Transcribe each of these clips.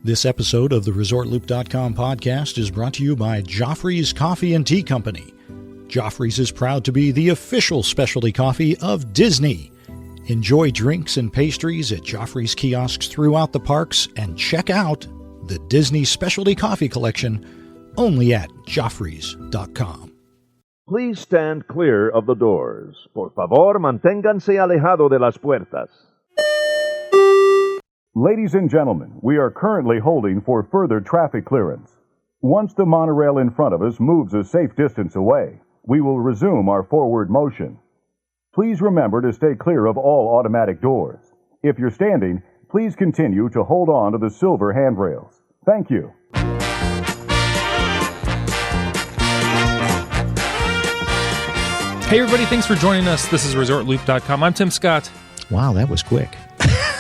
This episode of the ResortLoop.com podcast is brought to you by Joffrey's Coffee and Tea Company. Joffrey's is proud to be the official specialty coffee of Disney. Enjoy drinks and pastries at Joffrey's kiosks throughout the parks and check out the Disney Specialty Coffee Collection only at Joffreys.com. Please stand clear of the doors. Por favor, manténganse alejado de las puertas. Ladies and gentlemen, we are currently holding for further traffic clearance. Once the monorail in front of us moves a safe distance away, we will resume our forward motion. Please remember to stay clear of all automatic doors. If you're standing, please continue to hold on to the silver handrails. Thank you. Hey everybody, thanks for joining us. This is ResortLoop.com. I'm Tim Scott. Wow, that was quick.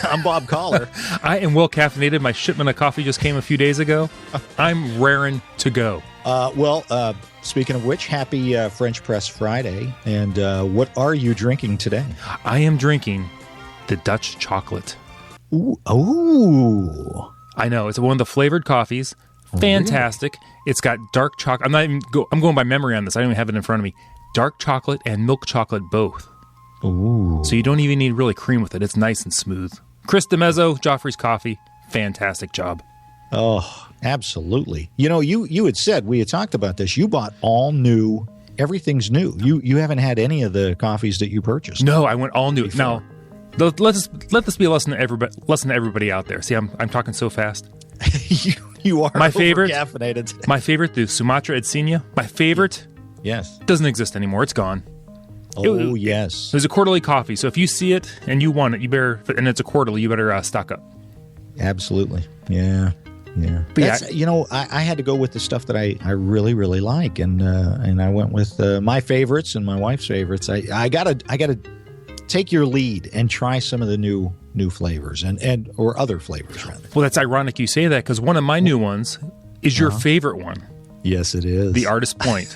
I'm Bob Collar. I am well caffeinated. My shipment of coffee just came a few days ago. I'm raring to go. Speaking of which, happy French Press Friday. And what are you drinking today? I am drinking the Dutch chocolate. Ooh. I know. It's one of the flavored coffees. Fantastic. Really? It's got dark chocolate. I'm going by memory on this. I don't even have it in front of me. Dark chocolate and milk chocolate both. Ooh. So you don't even need really cream with it. It's nice and smooth. Chris DeMezzo, Joffrey's Coffee. Fantastic job. Oh, absolutely. You know, you had said, we had talked about this. You bought all new. Everything's new. You haven't had any of the coffees that you purchased. No, I went all new. Now, let this be a lesson to everybody out there. See, I'm talking so fast. you are my favorite. Caffeinated today. My favorite, the Sumatra Edsenia. My favorite. Yes. Doesn't exist anymore. It's gone. Yes. It was a quarterly coffee, so if you see it and you want it, you better. And it's a quarterly, you better stock up. Absolutely. Yeah. But I had to go with the stuff that I really, really like, and I went with my favorites and my wife's favorites. I gotta take your lead and try some of the new flavors or other flavors rather. Well, that's ironic you say that because one of my new ones is your favorite one. Yes, it is. The Artist Point.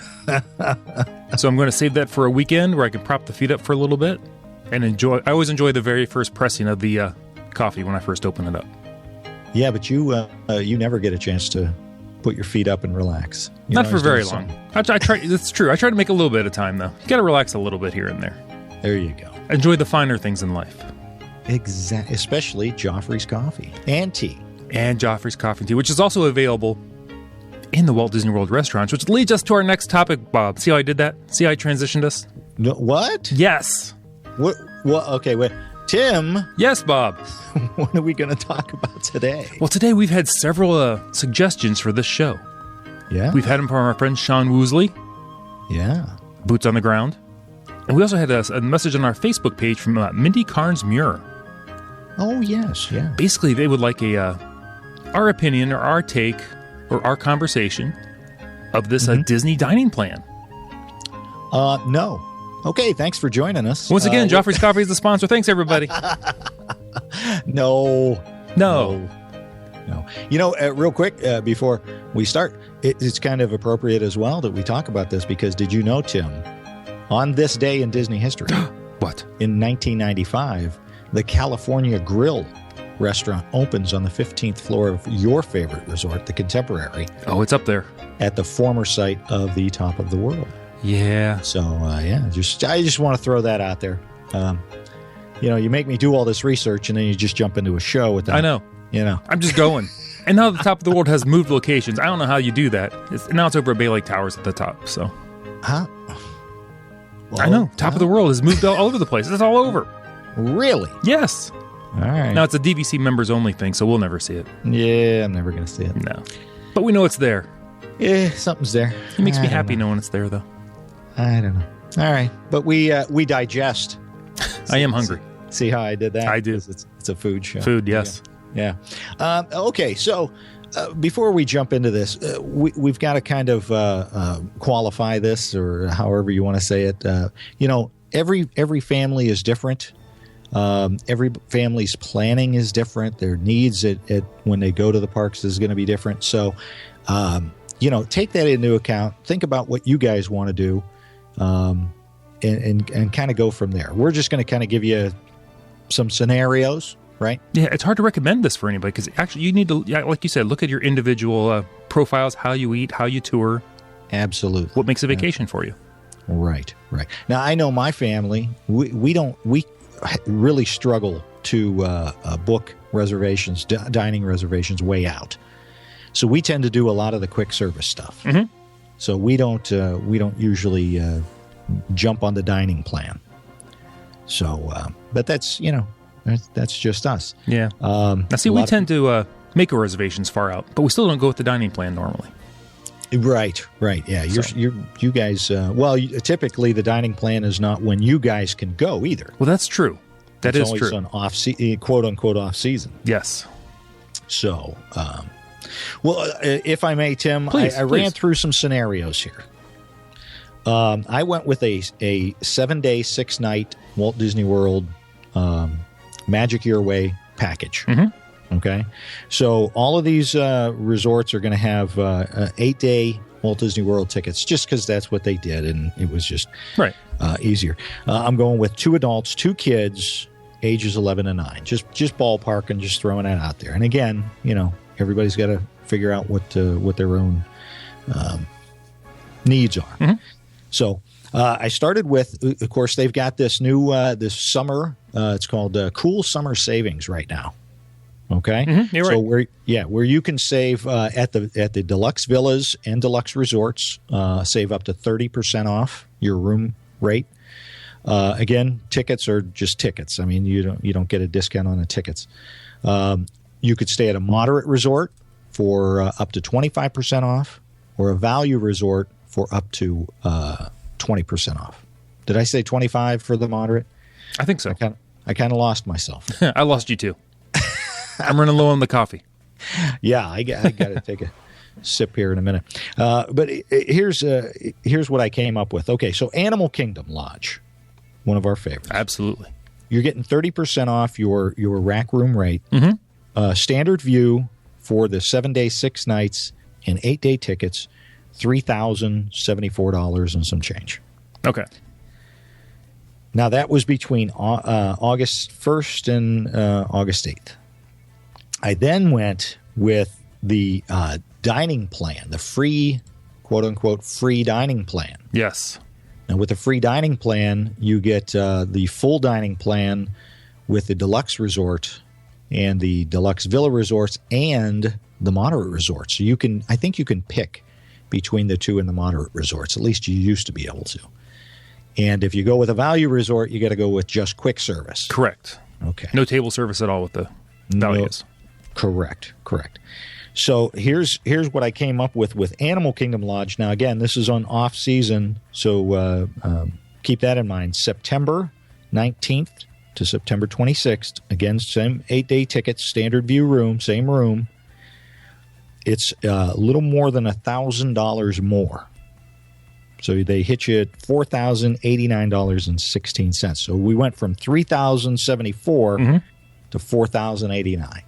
So I'm going to save that for a weekend where I can prop the feet up for a little bit and enjoy. I always enjoy the very first pressing of the coffee when I first open it up. Yeah, but you never get a chance to put your feet up and relax. Not for very long. I try. That's true. I try to make a little bit of time though. You got to relax a little bit here and there. There you go. Enjoy the finer things in life. Exactly. Especially Joffrey's Coffee and Tea. And Joffrey's Coffee and Tea, which is also available in the Walt Disney World restaurants, which leads us to our next topic, Bob. See how I did that? See how I transitioned us? No, what? Yes. What? Okay, wait. Tim. Yes, Bob. What are we going to talk about today? Well, today we've had several suggestions for this show. Yeah. We've had them from our friend Sean Woosley. Yeah. Boots on the Ground. And we also had a message on our Facebook page from Mindy Carnes Muir. Oh, yes. Yeah. Basically, they would like our opinion or our take or our conversation of this Disney dining plan. No. Okay, thanks for joining us. Once again, Joffrey's Coffee is the sponsor. Thanks, everybody. No. You know, real quick, before we start, it's kind of appropriate as well that we talk about this because did you know, Tim, on this day in Disney history, what? In 1995, the California Grill restaurant opens on the 15th floor of your favorite resort, the Contemporary. Oh, it's up there. At the former site of the Top of the World. Yeah. So, I just want to throw that out there. You make me do all this research and then you just jump into a show with that. I know. I'm just going. And now the Top of the World has moved locations. I don't know how you do that. Now it's over at Bay Lake Towers at the top, so. Huh? Well, I know. Top of the World has moved all over the place. It's all over. Really? Yes. All right. Now, it's a DVC members only thing, so we'll never see it. Yeah, I'm never going to see it. No. But we know it's there. Yeah, something's there. It makes me happy knowing it's there, though. I don't know. All right. But we digest. I am hungry. See how I did that? I do. It's a food show. Food, yes. Yeah. Okay, so before we jump into this, we've got to kind of qualify this, or however you want to say it. Every family is different. Every family's planning is different. Their needs at when they go to the parks is going to be different. So, take that into account. Think about what you guys want to do, and kind of go from there. We're just going to kind of give you some scenarios, right? Yeah, it's hard to recommend this for anybody because actually you need to, like you said, look at your individual profiles, how you eat, how you tour. Absolutely. What makes a vacation for you. Right. Now, I know my family, we really struggle to book reservations, dining reservations way out. So we tend to do a lot of the quick service stuff. Mm-hmm. So we don't usually jump on the dining plan. So, but that's just us. Yeah. Now, see, we tend to make our reservations far out, but we still don't go with the dining plan normally. Right. Yeah, you guys. Typically the dining plan is not when you guys can go either. Well, that's true. That is true. It's always quote unquote off season. Yes. So, if I may, Tim, please, I ran through some scenarios here. I went with a 7-day, 6-night Walt Disney World Magic Your Way package. Mm-hmm. Okay, so all of these resorts are going to have 8-day Walt Disney World tickets, just because that's what they did, and it was just easier. I'm going with 2 adults, 2 kids, ages 11 and 9. Just ballpark and just throwing that out there. And again, everybody's got to figure out what their own needs are. Mm-hmm. So I started with, of course, they've got this new this summer. It's called Cool Summer Savings right now. Okay, mm-hmm, you're so right. where you can save at the deluxe villas and deluxe resorts, save up to 30% off your room rate. Again, tickets are just tickets. I mean, you don't get a discount on the tickets. You could stay at a moderate resort for up to 25% off, or a value resort for up to 20% off. Did I say 25 for the moderate? I think so. I kind of lost myself. I lost you too. I'm running low on the coffee. Yeah, I got to take a sip here in a minute. But here's what I came up with. Okay, so Animal Kingdom Lodge, one of our favorites. Absolutely. You're getting 30% off your rack room rate. Mm-hmm. Standard view for the 7-day, 6 nights, and 8-day tickets, $3,074 and some change. Okay. Now, that was between August 1st and August 8th. I then went with the dining plan, the free, quote-unquote, free dining plan. Yes. Now, with the free dining plan, you get the full dining plan with the deluxe resort and the deluxe villa resorts and the moderate resorts. So I think you can pick between the 2 and the moderate resorts. At least you used to be able to. And if you go with a value resort, you got to go with just quick service. Correct. Okay. No table service at all with the values. No, correct. So here's what I came up with Animal Kingdom Lodge. Now, again, this is on off season, so keep that in mind. September 19th to September 26th. Again, same 8-day tickets, standard view room, same room. It's a little more than $1,000 more. So they hit you at $4,089.16. So we went from $3,074 to $4,089.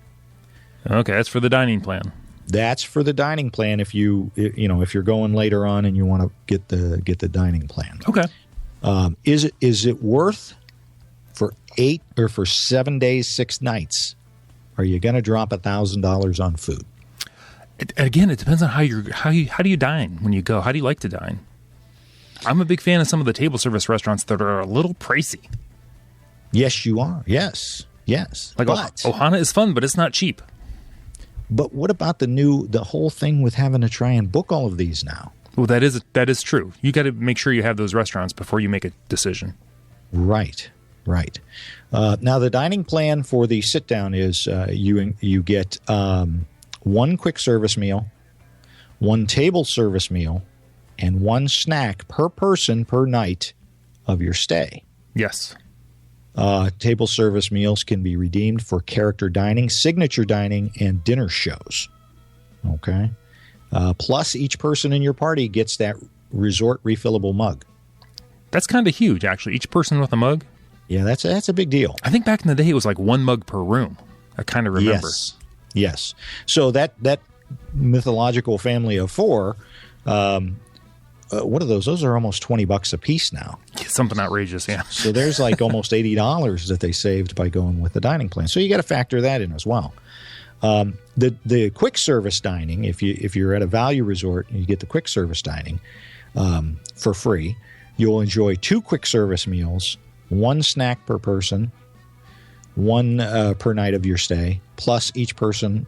Okay, that's for the dining plan. That's for the dining plan. If if you're going later on and you want to get the dining plan. Okay. Is it worth for 8 or for 7 days, 6 nights? Are you going to drop $1,000 on food? It depends on how do you dine when you go? How do you like to dine? I'm a big fan of some of the table service restaurants that are a little pricey. Yes, you are. Yes. Like Ohana is fun, but it's not cheap. But what about the whole thing with having to try and book all of these now? Well, that is true. You got to make sure you have those restaurants before you make a decision. Right. Now, the dining plan for the sit down is you get 1 quick service meal, 1 table service meal, and 1 snack per person per night of your stay. Yes. Table service meals can be redeemed for character dining, signature dining, and dinner shows. Okay. Plus, each person in your party gets that resort refillable mug. That's kind of huge, actually. Each person with a mug. Yeah, that's a big deal. I think back in the day it was like 1 mug per room. I kind of remember. Yes. So that mythological family of 4. What are those? Those are almost $20 a piece now. Something outrageous, yeah. So there's like almost $80 that they saved by going with the dining plan. So you got to factor that in as well. The quick service dining, if you're at a value resort and you get the quick service dining for free, you'll enjoy 2 quick service meals, 1 snack per person, 1 per night of your stay, plus each person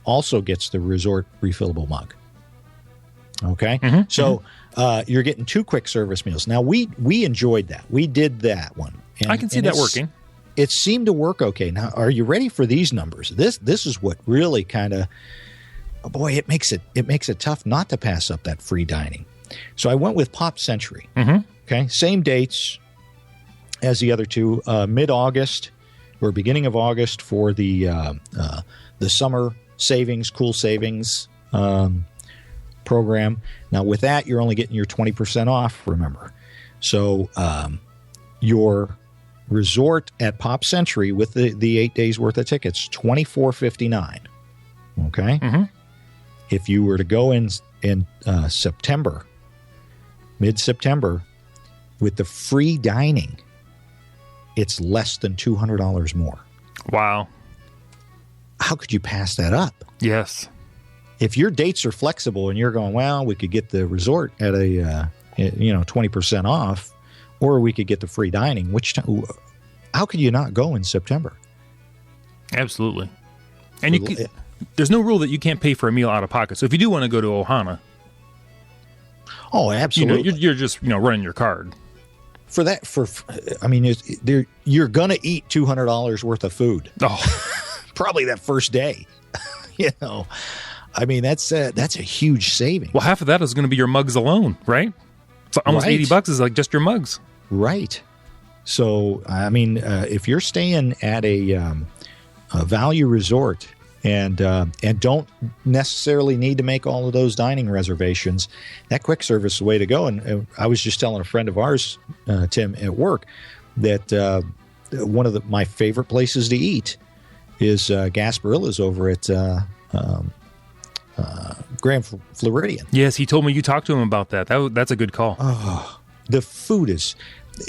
also gets the resort refillable mug. Okay? Mm-hmm, so you're getting 2 quick service meals. Now, we enjoyed that. We did that one. And, I can see that working. It seemed to work okay. Now, are you ready for these numbers? This is what really kind of, boy, it makes it tough not to pass up that free dining. So I went with Pop Century. Mm-hmm. Okay, same dates as the other 2, mid-August or beginning of August for the summer savings, cool savings program. Now, with that, you're only getting your 20% off, remember. So your resort at Pop Century with the 8 days worth of tickets, $24.59. Okay? Mm-hmm. If you were to go in September, mid-September, with the free dining, it's less than $200 more. Wow. How could you pass that up? Yes. If your dates are flexible and you're going, well, we could get the resort at a 20% off, or we could get the free dining. How could you not go in September? Absolutely. And there's no rule that you can't pay for a meal out of pocket. So if you do want to go to Ohana, oh, absolutely, you're just running your card. For that, you're gonna eat $200 worth of food. Oh, probably that first day. That's a huge saving. Well, half of that is going to be your mugs alone, right? So almost right. $80 is like just your mugs. Right. So, if you're staying at a value resort and don't necessarily need to make all of those dining reservations, that quick service is the way to go. And I was just telling a friend of ours, Tim, at work, that one of my favorite places to eat is Gasparilla's over at Grand Floridian. Yes, he told me you talked to him about that. That's a good call. Oh, the food is...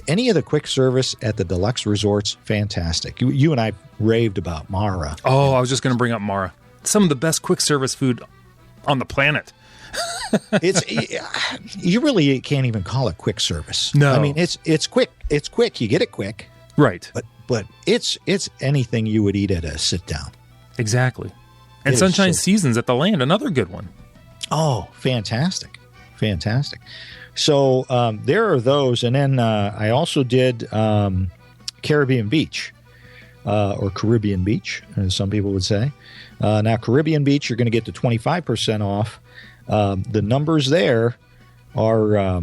Any of the quick service at the deluxe resorts, fantastic. You and I raved about Mara. Oh, I was just going to bring up Mara. Some of the best quick service food on the planet. You really can't even call it quick service. No, it's quick. It's quick. You get it quick, right? But it's anything you would eat at a sit down. Exactly. And Sunshine Seasons at the Land, another good one. Oh, fantastic. So there are those. And then I also did Caribbean Beach, or Caribbean Beach, as some people would say. Now, Caribbean Beach, you're going to get the 25% off. The numbers there are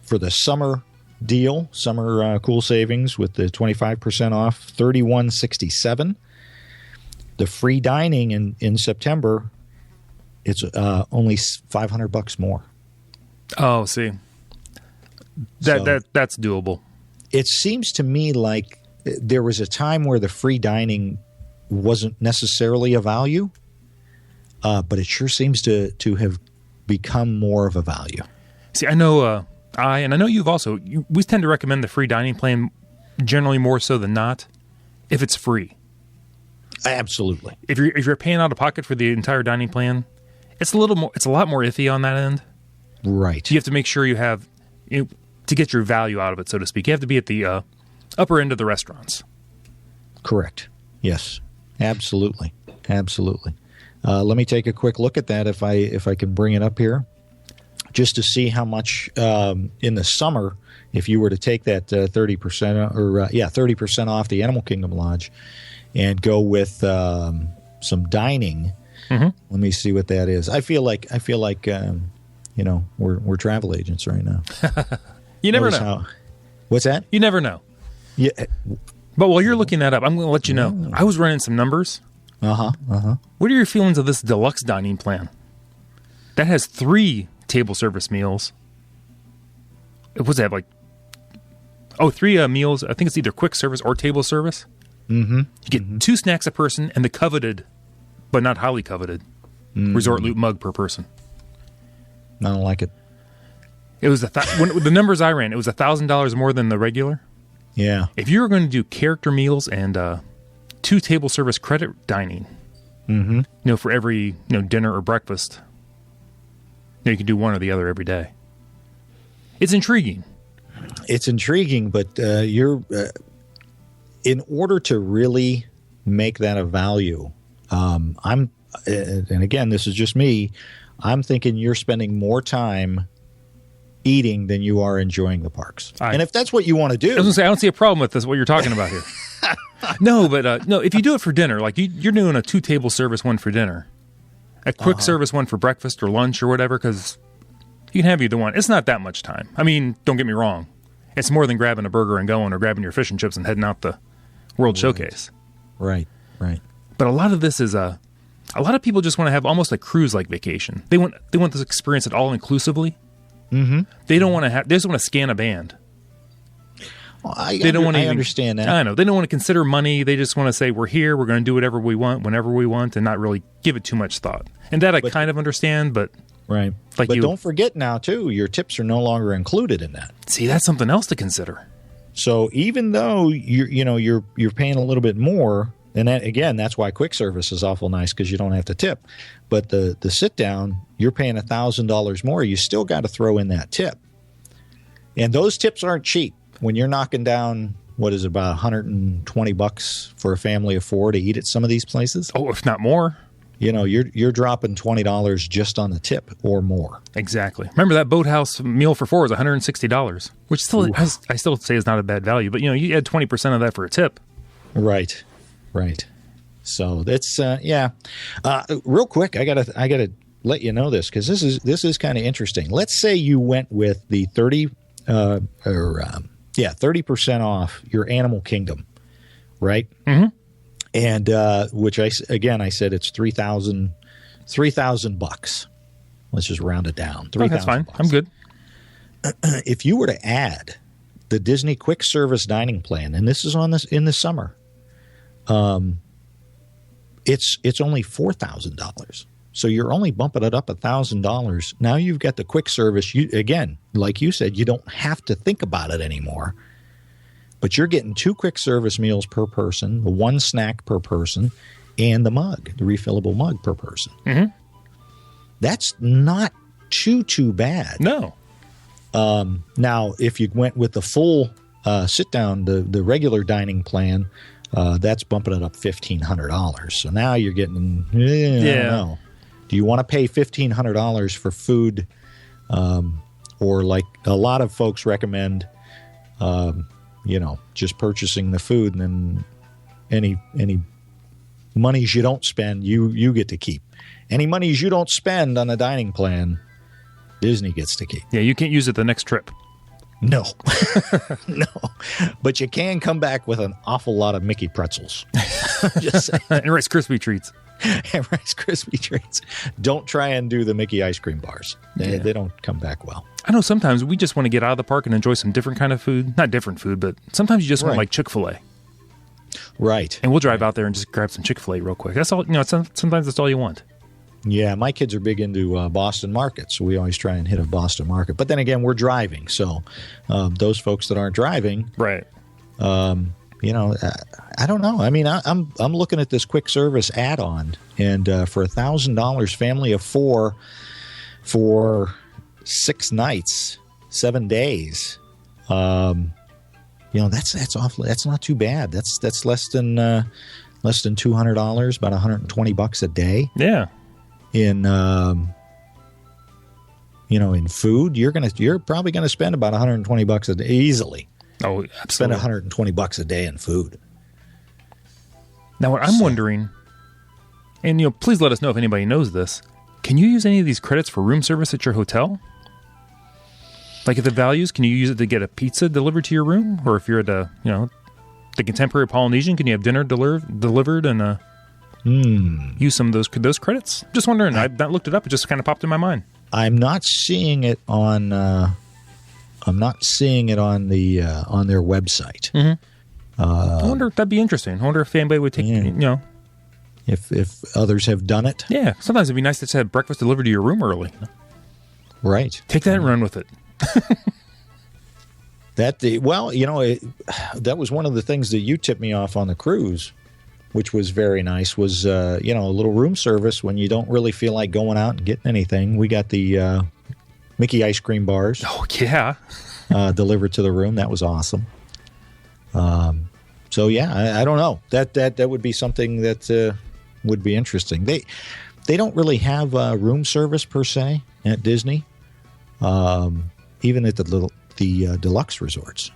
for the summer deal, summer cool savings with the 25% off, $31.67. The free dining in September, it's only $500 more. Oh, see, that's doable. It seems to me like there was a time where the free dining wasn't necessarily a value, but it sure seems to have become more of a value. See, I know I know you've also. We tend to recommend the free dining plan generally more so than not if it's free. Absolutely. If you're paying out of pocket for the entire dining plan, it's a lot more iffy on that end. Right. You have to make sure you have, to get your value out of it, so to speak. You have to be at the upper end of the restaurants. Correct. Yes. Absolutely. Let me take a quick look at that if I can bring it up here, just to see how much in the summer, if you were to take that 30% 30% off the Animal Kingdom Lodge and go with some dining. Mm-hmm. Let me see what that is. I feel like we're travel agents right now. You never know. What's that? You never know. Yeah. But while you're looking that up, I'm going to let you know. I was running some numbers. What are your feelings of this deluxe dining plan? That has 3 table service meals. What's that, like? Oh, 3 meals. I think it's either quick service or table service. Mm-hmm. You get 2 snacks a person and the coveted, but not highly coveted, Resort Loop mug per person. I don't like it. It was the numbers I ran. It was $1,000 more than the regular. Yeah. If you were going to do character meals and 2 table service credit dining, for every dinner or breakfast, you can do one or the other every day. It's intriguing. It's intriguing, but you're in order to really make that a value. And again, this is just me. I'm thinking you're spending more time eating than you are enjoying the parks. And if that's what you want to do, I was going to say, I don't see a problem with this. What you're talking about here. No, but no. If you do it for dinner, like you're doing a 2 table service one for dinner, a quick service one for breakfast or lunch or whatever, because you can have either one. It's not that much time. I mean, don't get me wrong. It's more than grabbing a burger and going, or grabbing your fish and chips and heading out the World Showcase. Right. But a lot of this is a lot of people just want to have almost a cruise-like vacation. They want this experience at all inclusively. Mm-hmm. They don't want to have. They just want to scan a band. Well, I understand that. I know they don't want to consider money. They just want to say we're here. We're going to do whatever we want, whenever we want, and not really give it too much thought. And that I kind of understand, but right. But don't forget now too, your tips are no longer included in that. See, that's something else to consider. So even though you're paying a little bit more. And that, again, that's why quick service is awful nice, because you don't have to tip. But the sit down, you're paying $1,000 more. You still got to throw in that tip. And those tips aren't cheap. When you're knocking down, what is it, about $120 for a family of 4 to eat at some of these places? Oh, if not more. You're dropping $20 just on the tip or more. Exactly. Remember that boathouse meal for 4 is $160, which still I still say is not a bad value. But you add 20% of that for a tip. Right. So that's real quick. I gotta let you know this, because this is kind of interesting. Let's say you went with the 30% off your Animal Kingdom, right? Mm-hmm. And which I said it's $3,000. Let's just round it down. $3,000. That's fine. I'm good. If you were to add the Disney Quick Service Dining Plan, and this is in the summer. It's only $4,000. So you're only bumping it up $1,000. Now you've got the quick service. Again, like you said, you don't have to think about it anymore. But you're getting 2 quick service meals per person, the 1 snack per person, and the refillable mug per person. Mm-hmm. That's not too bad. No. Now, if you went with the full sit down, the regular dining plan, that's bumping it up $1,500. So now you're getting, I don't know. Do you want to pay $1,500 for food, or like a lot of folks recommend, just purchasing the food, and then any monies you don't spend, you get to keep. Any monies you don't spend on the dining plan, Disney gets to keep. Yeah, you can't use it the next trip. No, no, but you can come back with an awful lot of Mickey pretzels. Just saying. And Rice Krispie treats. And Rice Krispie treats. Don't try and do the Mickey ice cream bars. They don't come back well. I know sometimes we just want to get out of the park and enjoy some different kind of food. Not different food, but sometimes you just want like Chick-fil-A. Right. And we'll drive out there and just grab some Chick-fil-A real quick. That's all. Sometimes that's all you want. Yeah, my kids are big into Boston Market, so we always try and hit a Boston Market. But then again, we're driving, so those folks that aren't driving, right? I don't know. I mean, I'm looking at this quick service add-on, and for $1,000, family of 4 for 6 nights, 7 days. That's awfully. That's not too bad. That's less than $200, about $120 a day. Yeah. In in food, you're probably gonna spend about $120 a day easily. Oh, absolutely. Spend $120 a day in food. Now, what I'm wondering, and please let us know if anybody knows this. Can you use any of these credits for room service at your hotel? Like at the values, can you use it to get a pizza delivered to your room, or if you're at the Contemporary Polynesian, can you have dinner delivered and use some of those credits? Just wondering. I've not looked it up. It just kind of popped in my mind. I'm not seeing it on. I'm not seeing it on the on their website. Mm-hmm. I wonder if that'd be interesting. I wonder if anybody would take if others have done it. Yeah, sometimes it'd be nice to have breakfast delivered to your room early. Right. Take that and run with it. Well, that was one of the things that you tipped me off on the cruise, which was very nice, was, a little room service when you don't really feel like going out and getting anything. We got the Mickey ice cream bars. Oh, yeah. Delivered to the room. That was awesome. So, yeah, I don't know. That would be something that would be interesting. They don't really have room service per se at Disney, even at the deluxe resorts.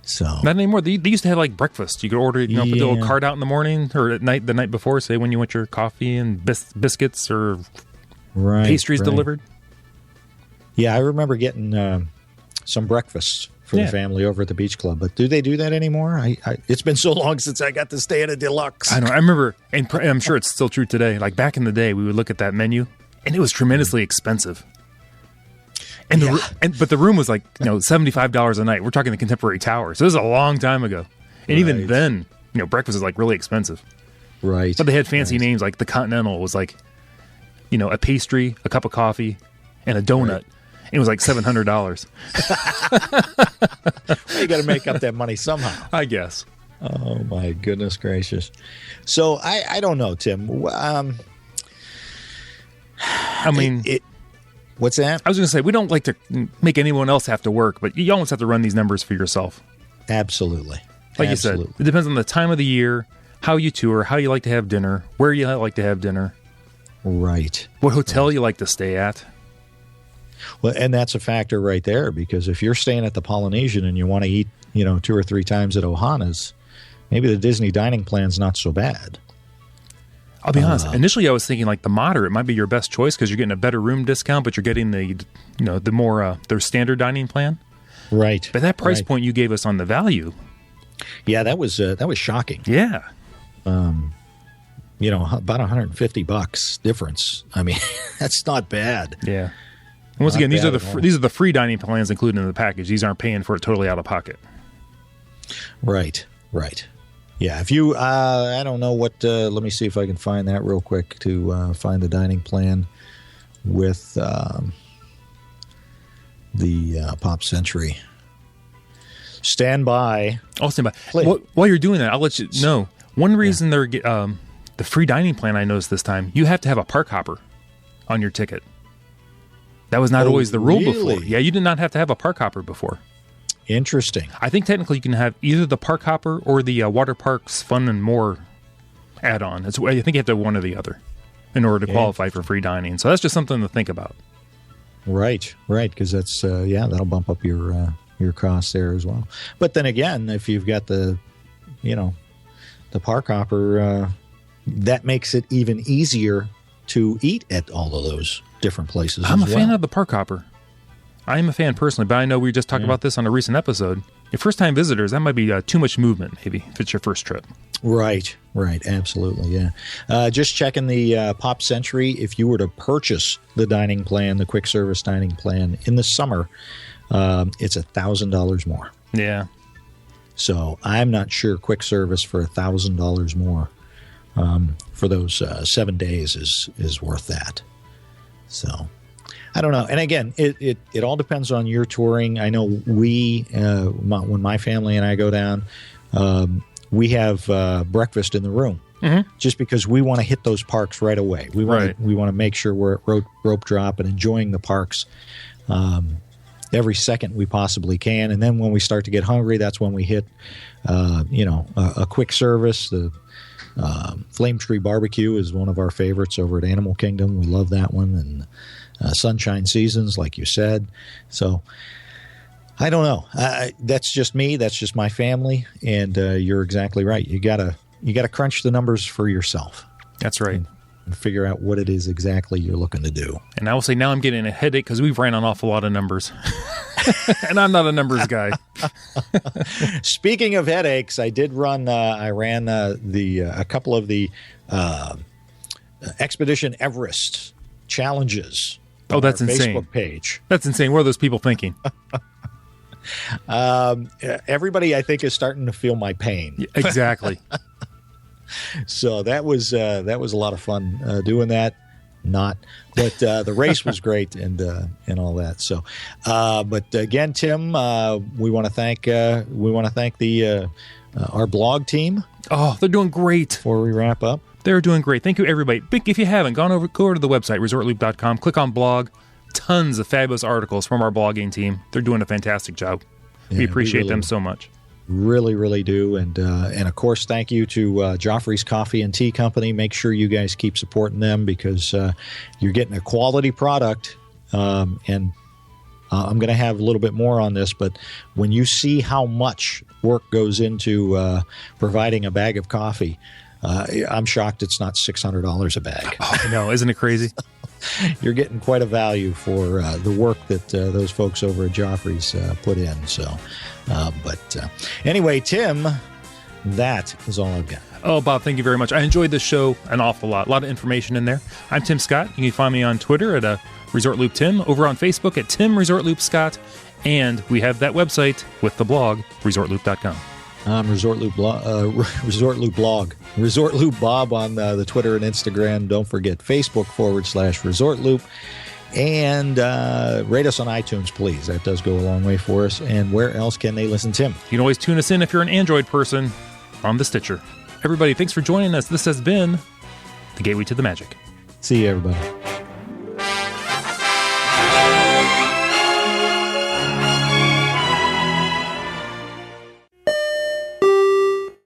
So not anymore. They used to have like breakfast. You could order, put the little card out in the morning or at night, the night before, say when you want your coffee and biscuits or pastries delivered. Yeah, I remember getting some breakfast for the family over at the beach club. But do they do that anymore? It's been so long since I got to stay at a deluxe. I know. I remember, and I'm sure it's still true today. Like back in the day, we would look at that menu, and it was tremendously expensive. And but the room was like $75 a night. We're talking the Contemporary Tower, so this is a long time ago. And even then, breakfast is like really expensive. Right. But they had fancy names like the Continental was like, a pastry, a cup of coffee, and a donut. Right. It was like $700. You got to make up that money somehow, I guess. Oh my goodness gracious! So I don't know, Tim. What's that? I was going to say, we don't like to make anyone else have to work, but you almost have to run these numbers for yourself. Absolutely. Like you said, it depends on the time of the year, how you tour, how you like to have dinner, where you like to have dinner. Right. What hotel you like to stay at. Well, and that's a factor right there, because if you're staying at the Polynesian and you want to eat, 2 or 3 times at Ohana's, maybe the Disney dining plan's not so bad. I'll be honest. Initially, I was thinking like the moderate might be your best choice because you're getting a better room discount, but you're getting the more their standard dining plan. Right. But that price point you gave us on the value. Yeah, that was shocking. Yeah. About $150 difference. I mean, that's not bad. Yeah. And once again, these are the free dining plans included in the package. These aren't paying for it totally out of pocket. Right. Yeah, if you, I don't know what, let me see if I can find that real quick to find the dining plan with the Pop Century. Stand by. I'll stand by. While you're doing that, I'll let you know. One reason they're the free dining plan I noticed this time, you have to have a park hopper on your ticket. That was not always the rule before. Yeah, you did not have to have a park hopper before. Interesting. I think technically you can have either the park hopper or the Water Parks Fun and More add-on. I think you have to have one or the other in order to qualify for free dining. So that's just something to think about. Right, because that's that'll bump up your costs there as well. But then again, if you've got the park hopper, that makes it even easier to eat at all of those different places. I'm a fan of the park hopper. I am a fan personally, but I know we just talked about this on a recent episode. Your first-time visitors, that might be too much movement, maybe, if it's your first trip. Right, absolutely, yeah. Just checking the Pop Century, if you were to purchase the dining plan, the quick service dining plan, in the summer, it's $1,000 more. Yeah. So I'm not sure quick service for $1,000 more for those 7 days is worth that. So I don't know. And again, it all depends on your touring. I know when my family and I go down, we have breakfast in the room, just because we want to hit those parks right away. We want to make sure we're at rope drop and enjoying the parks every second we possibly can. And then when we start to get hungry, that's when we hit a quick service. The Flame Tree Barbecue is one of our favorites over at Animal Kingdom. We love that one. And Sunshine Seasons, like you said. So I don't know. That's just me. That's just my family. And you're exactly right. You gotta crunch the numbers for yourself. That's right. And figure out what it is exactly you're looking to do. And I will say now I'm getting a headache because we've ran an awful lot of numbers. And I'm not a numbers guy. Speaking of headaches, I ran a couple of the Expedition Everest challenges. Oh, that's insane. Facebook page. That's insane. What are those people thinking? Everybody, I think, is starting to feel my pain. Exactly. So that was a lot of fun doing that. not. But the race was great and all that. So, but again, Tim, we want to thank the our blog team. Oh, they're doing great. Before we wrap up, they're doing great. Thank you, everybody. If you haven't go over to the website ResortLoop.com, click on blog. Tons of fabulous articles from our blogging team. They're doing a fantastic job. We appreciate them so much. Really, really do. And of course, thank you to Joffrey's Coffee and Tea Company. Make sure you guys keep supporting them because you're getting a quality product. And I'm going to have a little bit more on this, but when you see how much work goes into providing a bag of coffee, I'm shocked it's not $600 a bag. Oh, I know. Isn't it crazy? You're getting quite a value for the work that those folks over at Joffrey's put in. So, anyway, Tim, that is all I've got. Oh, Bob, thank you very much. I enjoyed this show an awful lot. A lot of information in there. I'm Tim Scott. You can find me on Twitter at Resort Loop Tim, over on Facebook at Tim Resort Loop Scott, and we have that website with the blog, ResortLoop.com. I'm Resort Loop blog, Resort Loop Bob on the Twitter and Instagram. Don't forget Facebook.com/Resort Loop. And rate us on iTunes, please. That does go a long way for us. And where else can they listen, Tim? You can always tune us in if you're an Android person on the Stitcher. Everybody, thanks for joining us. This has been The Gateway to the Magic. See you, everybody.